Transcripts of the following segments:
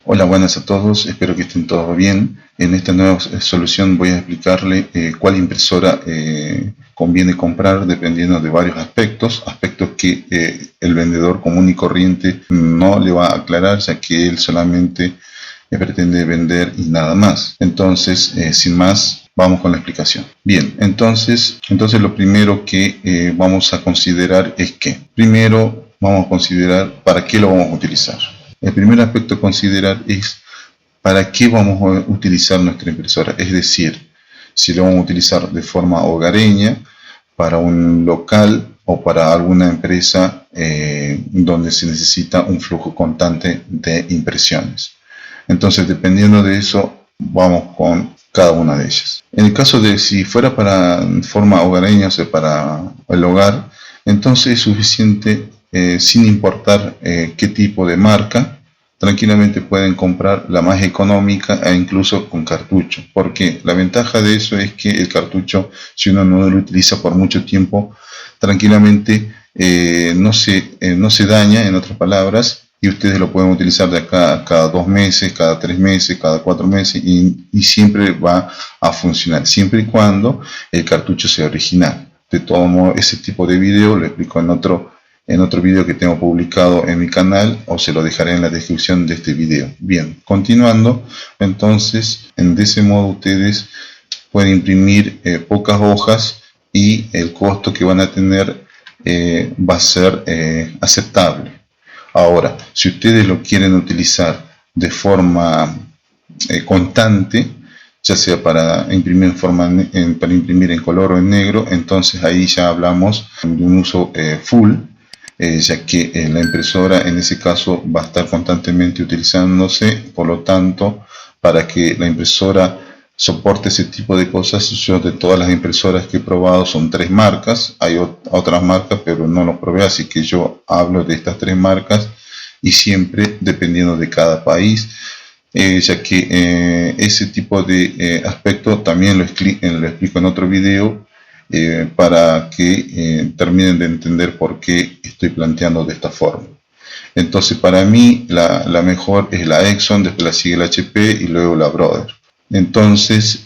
Hola, buenas a todos, espero que estén todos bien. En esta nueva solución voy a explicarle cuál impresora conviene comprar dependiendo de varios aspectos que el vendedor común y corriente no le va a aclarar, ya que él solamente pretende vender y nada más. Entonces, sin más, vamos con la explicación. Bien, entonces lo primero que vamos a considerar es que, primero vamos a considerar para qué lo vamos a utilizar. El primer aspecto a considerar es para qué vamos a utilizar nuestra impresora, es decir, si lo vamos a utilizar de forma hogareña, para un local o para alguna empresa donde se necesita un flujo constante de impresiones. Entonces, dependiendo de eso, vamos con cada una de ellas. En el caso de si fuera para forma hogareña, o sea, para el hogar, entonces es suficiente, sin importar qué tipo de marca, tranquilamente pueden comprar la más económica e incluso con cartucho. Porque la ventaja de eso es que el cartucho, si uno no lo utiliza por mucho tiempo, tranquilamente no se daña, en otras palabras, y ustedes lo pueden utilizar de acá a cada 2 meses, cada 3 meses, cada 4 meses y siempre va a funcionar, siempre y cuando el cartucho sea original. De todo modo, ese tipo de video lo explico en otro video que tengo publicado en mi canal, o se lo dejaré en la descripción de este video. Bien, continuando, entonces, de ese modo ustedes pueden imprimir pocas hojas y el costo que van a tener va a ser aceptable. Ahora, si ustedes lo quieren utilizar de forma constante, ya sea para imprimir para imprimir en color o en negro, entonces ahí ya hablamos de un uso full, ya que la impresora en ese caso va a estar constantemente utilizándose. Por lo tanto, para que la impresora soporte ese tipo de cosas, yo de todas las impresoras que he probado, son 3 marcas, hay otras marcas pero no los probé, así que yo hablo de estas 3 marcas, y siempre dependiendo de cada país, ya que ese tipo de aspecto también lo explico en otro video, para que terminen de entender por qué estoy planteando de esta forma. Entonces, para mí la mejor es la Epson, después la sigue la HP y luego la Brother. Entonces,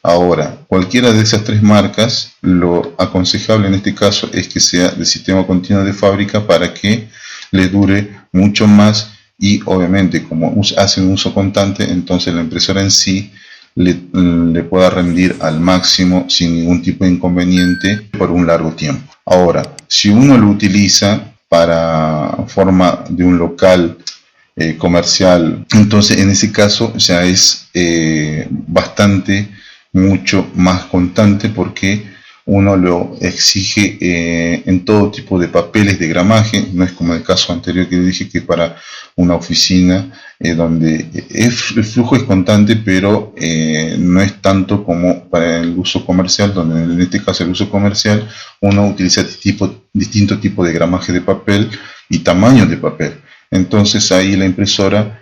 ahora, cualquiera de esas 3 marcas, lo aconsejable en este caso es que sea de sistema continuo de fábrica, para que le dure mucho más, y obviamente como hacen uso constante, entonces la impresora en sí le pueda rendir al máximo sin ningún tipo de inconveniente por un largo tiempo. Ahora, si uno lo utiliza para forma de un local comercial, entonces en ese caso ya es mucho más constante, porque uno lo exige en todo tipo de papeles de gramaje. No es como el caso anterior que dije, que para una oficina donde el flujo es constante, pero no es tanto como para el uso comercial, donde en este caso el uso comercial uno utiliza distinto tipo de gramaje de papel y tamaño de papel. Entonces ahí la impresora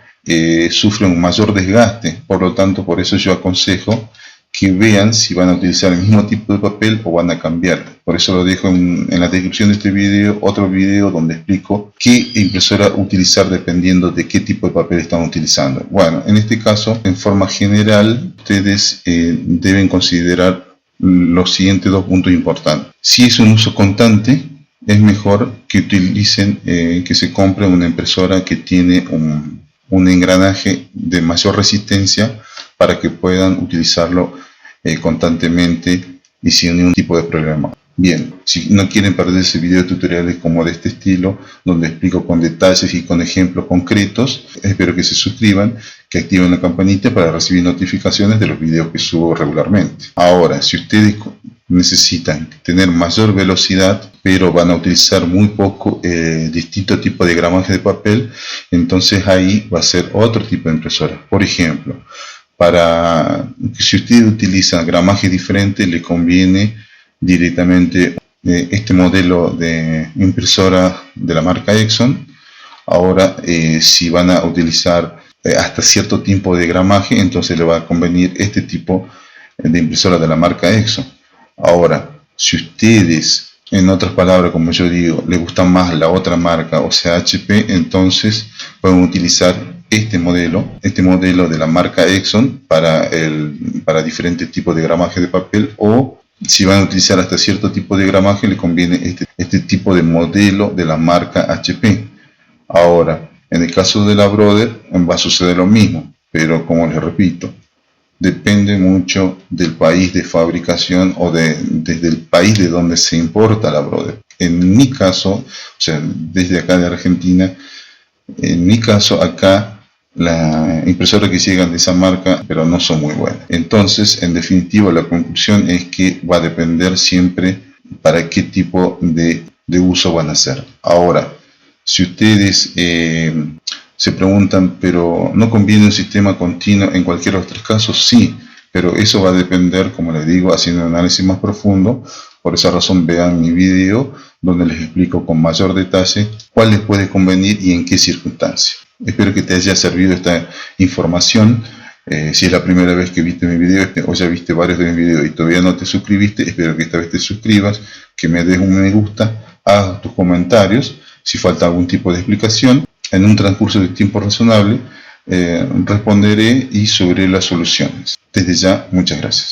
sufre un mayor desgaste. Por lo tanto, por eso yo aconsejo que vean si van a utilizar el mismo tipo de papel o van a cambiar. Por eso lo dejo en la descripción de este video, otro video donde explico qué impresora utilizar dependiendo de qué tipo de papel están utilizando. Bueno, en este caso, en forma general, ustedes deben considerar los siguientes 2 puntos importantes. Si es un uso constante, es mejor que utilicen, que se compre una impresora que tiene un engranaje de mayor resistencia, para que puedan utilizarlo constantemente y sin ningún tipo de problema. Bien, si no quieren perderse videos tutoriales como de este estilo, donde explico con detalles y con ejemplos concretos, espero que se suscriban, que activen la campanita para recibir notificaciones de los videos que subo regularmente. Ahora, si ustedes necesitan tener mayor velocidad, pero van a utilizar muy poco distinto tipo de gramaje de papel, entonces ahí va a ser otro tipo de impresora. Por ejemplo, si usted utiliza gramaje diferente, le conviene directamente este modelo de impresora de la marca Epson. Ahora, si van a utilizar hasta cierto tipo de gramaje, entonces le va a convenir este tipo de impresora de la marca Epson. Ahora, si ustedes, en otras palabras, como yo digo, les gusta más la otra marca, o sea HP, entonces pueden utilizar este modelo de la marca Exxon para diferentes tipos de gramaje de papel, o si van a utilizar hasta cierto tipo de gramaje le conviene este tipo de modelo de la marca HP. Ahora, en el caso de la Brother va a suceder lo mismo, pero como les repito, depende mucho del país de fabricación o desde el país de donde se importa la Brother. En mi caso, o sea, desde acá de Argentina, en mi caso acá las impresoras que llegan de esa marca pero no son muy buenas. Entonces, en definitiva, la conclusión es que va a depender siempre para qué tipo de uso van a hacer. Ahora, si ustedes se preguntan, pero ¿no conviene un sistema continuo en cualquiera de los tres casos? Sí, pero eso va a depender, como les digo, haciendo un análisis más profundo. Por esa razón vean mi video donde les explico con mayor detalle cuál les puede convenir y en qué circunstancias. Espero que te haya servido esta información. Si es la primera vez que viste mi video o ya viste varios de mis videos y todavía no te suscribiste, espero que esta vez te suscribas, que me des un me gusta, haz tus comentarios. Si falta algún tipo de explicación, en un transcurso de tiempo razonable responderé y subiré las soluciones. Desde ya, muchas gracias.